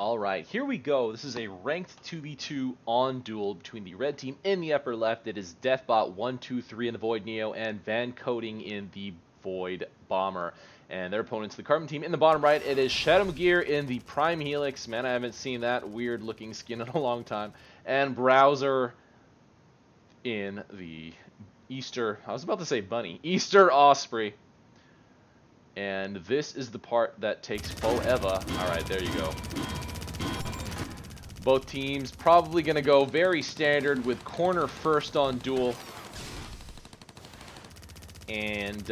Alright, here we go. This is a ranked 2v2 on Duel between the red team in the upper left. It is Deathbot123 in the Void Neo and VanCoding in the Void Bomber. And their opponents, the Carbon team in the bottom right, it is mageer in the Prime Helix. Man, I haven't seen that weird looking skin in a long time. And br0wser in the Easter, I was about to say bunny, Easter Osprey. And this is the part that takes forever. Alright, there you go. Both teams probably going to go very standard with corner first on Duel. And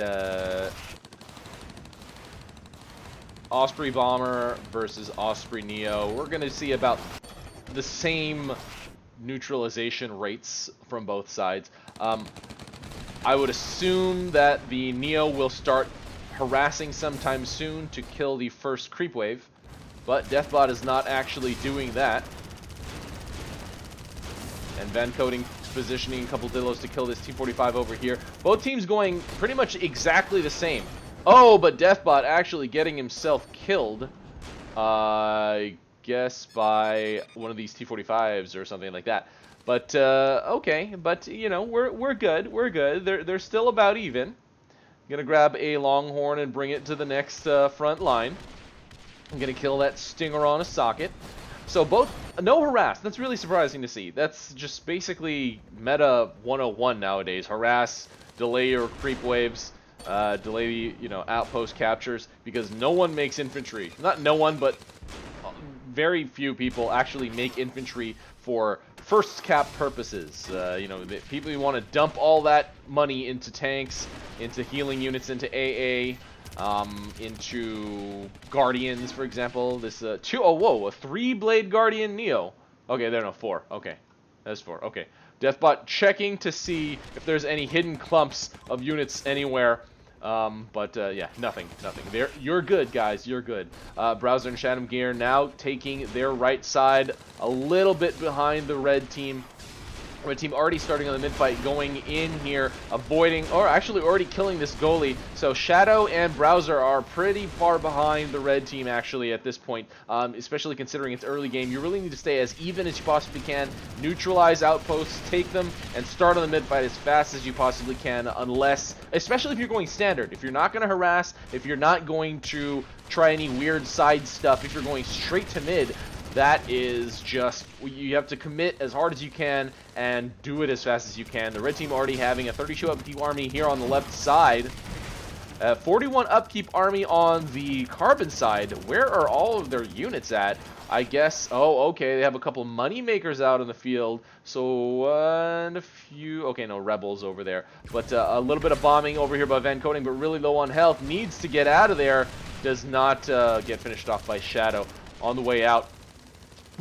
Osprey Bomber versus Osprey Neo. We're going to see about the same neutralization rates from both sides. I would assume that the Neo will start harassing sometime soon to kill the first creep wave, but Deathbot is not actually doing that. And VanCoding positioning a couple Dillos to kill this T-45 over here. Both teams going pretty much exactly the same. Oh, but Deathbot actually getting himself killed, I guess by one of these T-45s or something like that. But okay, but you know, we're good. We're good. They're still about even. Gonna grab a Longhorn and bring it to the next front line. I'm gonna kill that Stinger on a socket. So both, no harass. That's really surprising to see. That's just basically meta 101 nowadays. Harass, delay your creep waves, delay, you know, outpost captures, because no one makes infantry. Not no one, but very few people actually make infantry for first cap purposes. You know, the people who want to dump all that money into tanks, into healing units, into AA, into Guardians, for example. This a 3-blade Guardian Neo. Okay, there are no 4. Okay, that's 4. Okay, Deathbot checking to see if there's any hidden clumps of units anywhere. Yeah, nothing. There, you're good, guys. You're good. br0wser and mageer now taking their right side, a little bit behind the red team. Red team already starting on the mid fight, going in here, avoiding, or actually already killing this goalie. So Shadow and br0wser are pretty far behind the red team actually at this point, especially considering it's early game. You really need to stay as even as you possibly can, neutralize outposts, take them, and start on the mid fight as fast as you possibly can, unless, especially if you're going standard. If you're not going to harass, if you're not going to try any weird side stuff, if you're going straight to mid, that is just, you have to commit as hard as you can and do it as fast as you can. The red team already having a 32 upkeep army here on the left side. 41 upkeep army on the Carbon side. Where are all of their units at? I guess, oh, okay, they have a couple money makers out in the field. So, and a few, okay, no, rebels over there. But a little bit of bombing over here by VanCoding, but really low on health. Needs to get out of there. Does not get finished off by Shadow on the way out.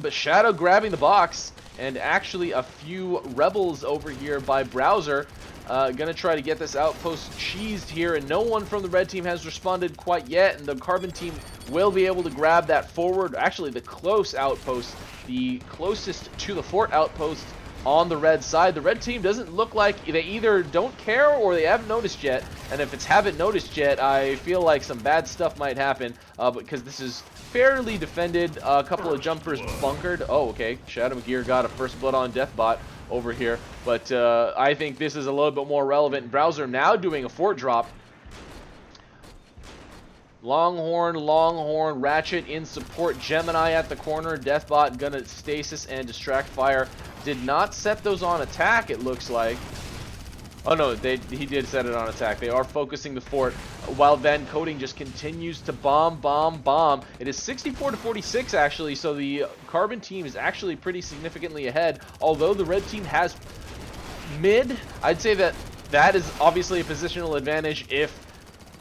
But Shadow grabbing the box, and actually a few rebels over here by br0wser. Gonna try to get this outpost cheesed here, and no one from the red team has responded quite yet, and the Carbon team will be able to grab that forward, actually the close outpost, the closest to the fort outpost on the red side. The red team doesn't look like they either don't care or they haven't noticed yet, and if it's haven't noticed yet, I feel like some bad stuff might happen, because this is fairly defended. A couple of jumpers bunkered. Oh, okay. mageer got a first blood on Deathbot over here. But I think this is a little bit more relevant. br0wser now doing a fort drop. Longhorn, Ratchet in support. Gemini at the corner. Deathbot gonna stasis and distract fire. Did not set those on attack, it looks like. Oh no, he did set it on attack. They are focusing the fort while VanCoding just continues to bomb. It is 64-46 actually, so the Carbon team is actually pretty significantly ahead. Although the red team has mid, I'd say that is obviously a positional advantage if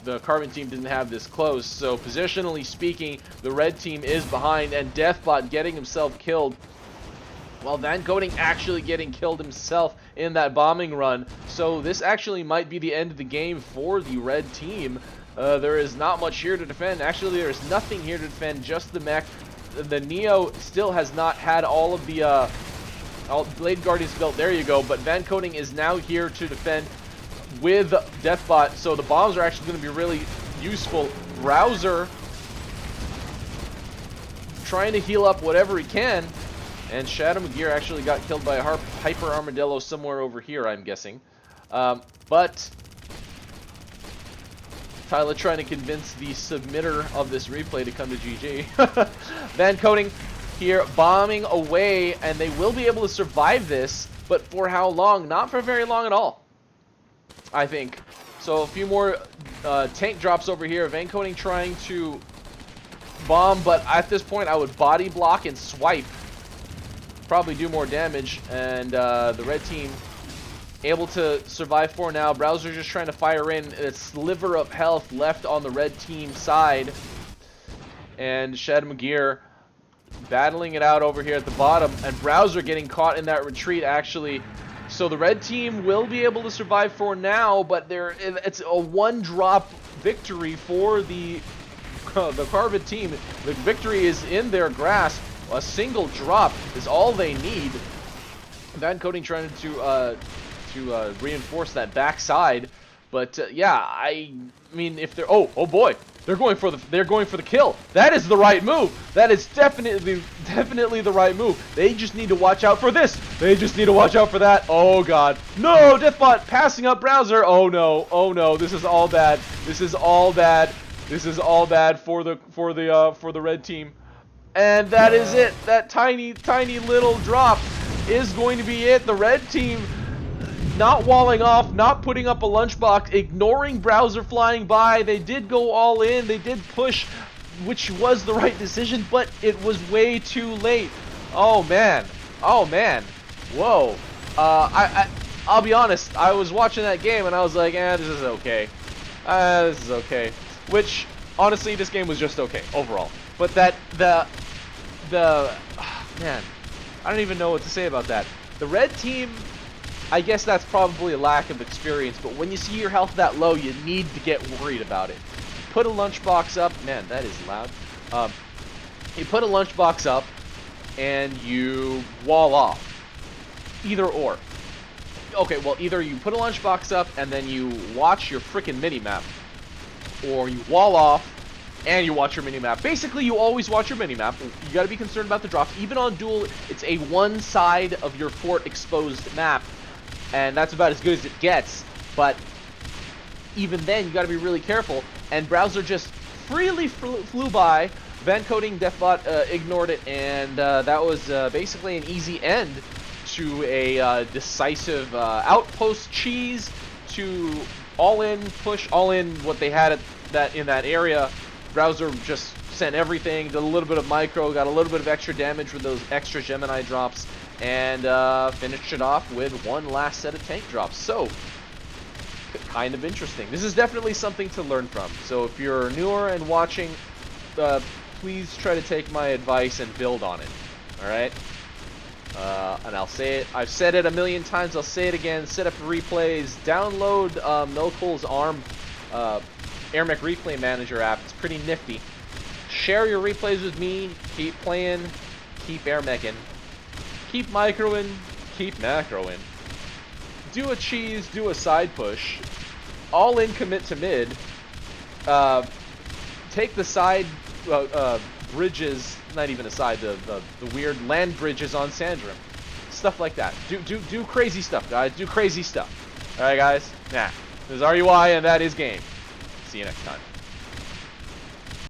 the Carbon team didn't have this close. So positionally speaking, the red team is behind, and Deathbot getting himself killed, while VanCoding actually getting killed himself in that bombing run. So this actually might be the end of the game for the red team. There is not much here to defend. Actually, there is nothing here to defend, just the mech. The Neo still has not had all of the Blade Guardians built. There you go. But VanCoding is now here to defend with Deathbot. So the bombs are actually going to be really useful. br0wser trying to heal up whatever he can. And Shadow mageer actually got killed by a Hyper Armadillo somewhere over here, I'm guessing. But Tyler trying to convince the submitter of this replay to come to GG. VanCoding here bombing away, and they will be able to survive this, but for how long? Not for very long at all, I think. So a few more tank drops over here. VanCoding trying to bomb, but at this point I would body block and swipe. Probably do more damage, and the red team able to survive for now. br0wser just trying to fire in a sliver of health left on the red team side, and Shadow mageer battling it out over here at the bottom, and br0wser getting caught in that retreat actually. So the red team will be able to survive for now, but it's a one-drop victory for the Carvid team. The victory is in their grasp. A single drop is all they need. VanCoding trying to reinforce that backside, but yeah, I mean, if they're oh boy, they're going for the kill. That is the right move. That is definitely the right move. They just need to watch out for this. They just need to watch out for that. Oh god, no! Deathbot passing up br0wser. Oh no, this is all bad. This is all bad. This is all bad for the red team. And that is it. That tiny little drop is going to be it. The red team not walling off, not putting up a lunchbox, ignoring br0wser flying by. They did go all in. They did push, which was the right decision, but it was way too late. Oh man. Oh man. Whoa. I'll be honest. I was watching that game and I was like, this is okay. This is okay. Which, honestly, this game was just okay overall. But man, I don't even know what to say about that. The red team, I guess that's probably a lack of experience, but when you see your health that low, you need to get worried about it. Put a lunchbox up, man, that is loud. You put a lunchbox up, and you wall off. Either or. Okay, well, either you put a lunchbox up, and then you watch your freaking minimap, or you wall off, and you watch your minimap. Basically, you always watch your minimap. You gotta be concerned about the drops. Even on Duel, it's a one side of your fort exposed map, and that's about as good as it gets. But even then, you gotta be really careful. And br0wser just freely flew by. VanCoding Deathbot ignored it, and that was basically an easy end to a decisive outpost cheese to all-in push, all-in what they had in that area. br0wser just sent everything, did a little bit of micro, got a little bit of extra damage with those extra Gemini drops, and finished it off with one last set of tank drops. So, kind of interesting. This is definitely something to learn from. So if you're newer and watching, please try to take my advice and build on it. Alright? And I'll say it, I've said it a million times, I'll say it again, set up replays, download Milcool's ARM AirMech Replay Manager app. It's pretty nifty. Share your replays with me. Keep playing. Keep airmeching. Keep microing. Keep macroing. Do a cheese. Do a side push. All in commit to mid. Take the side bridges. Not even a side. The weird land bridges on Sandrum. Stuff like that. Do crazy stuff, guys. Do crazy stuff. All right, guys. Nah. This is RUI and that is game. See you next time.